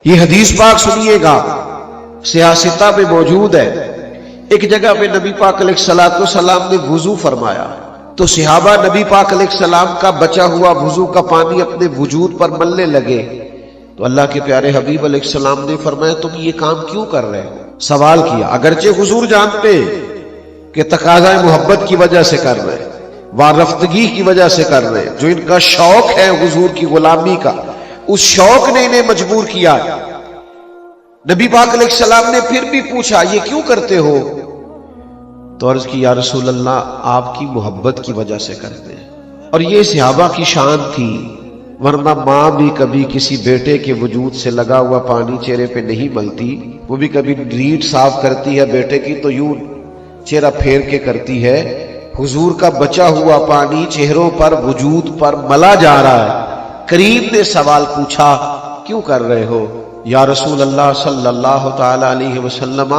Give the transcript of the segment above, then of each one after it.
یہ حدیث پاک سنیے گا، سیاستہ میں موجود ہے۔ ایک جگہ پہ نبی پاک علیہ السلام نے وضو فرمایا تو صحابہ نبی پاک علیہ السلام کا بچا ہوا وضو کا پانی اپنے وجود پر ملنے لگے، تو اللہ کے پیارے حبیب علیہ السلام نے فرمایا تم یہ کام کیوں کر رہے ہو؟ سوال کیا، اگرچہ حضور جانتے کہ تقاضۂ محبت کی وجہ سے کر رہے، وارفتگی کی وجہ سے کر رہے، جو ان کا شوق ہے حضور کی غلامی کا، اس شوق نے انہیں مجبور کیا۔ نبی پاک علیہ السلام نے پھر بھی پوچھا یہ کیوں کرتے ہو؟ تو عرض کی یا رسول اللہ آپ کی محبت کی وجہ سے کرتے ہیں۔ اور یہ صحابہ کی شان تھی، ورنہ ماں بھی کبھی کسی بیٹے کے وجود سے لگا ہوا پانی چہرے پہ نہیں ملتی، وہ بھی کبھی ریٹ صاف کرتی ہے بیٹے کی تو یوں چہرہ پھیر کے کرتی ہے۔ حضور کا بچا ہوا پانی چہروں پر وجود پر ملا جا رہا ہے۔ کریم نے سوال پوچھا کیوں کر رہے ہو؟ یا رسول اللہ صلی اللہ تعالی علیہ وسلم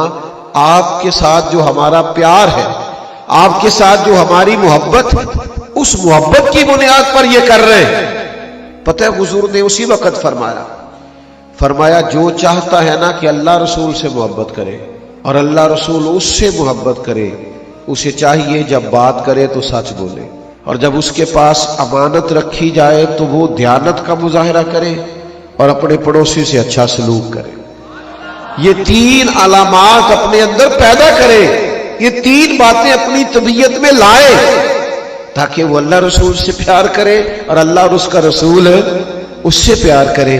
آپ کے ساتھ جو ہمارا پیار ہے، آپ کے ساتھ جو ہماری محبت ہے، اس محبت کی بنیاد پر یہ کر رہے ہیں۔ پتہ ہے حضور نے اسی وقت فرمایا جو چاہتا ہے نا کہ اللہ رسول سے محبت کرے اور اللہ رسول اس سے محبت کرے، اسے چاہیے جب بات کرے تو سچ بولے، اور جب اس کے پاس امانت رکھی جائے تو وہ دیانت کا مظاہرہ کرے اور اپنے پڑوسی سے اچھا سلوک کرے۔ یہ تین علامات اپنے اندر پیدا کرے، یہ تین باتیں اپنی طبیعت میں لائے تاکہ وہ اللہ رسول سے پیار کرے اور اللہ اور اس کا رسول اس سے پیار کرے۔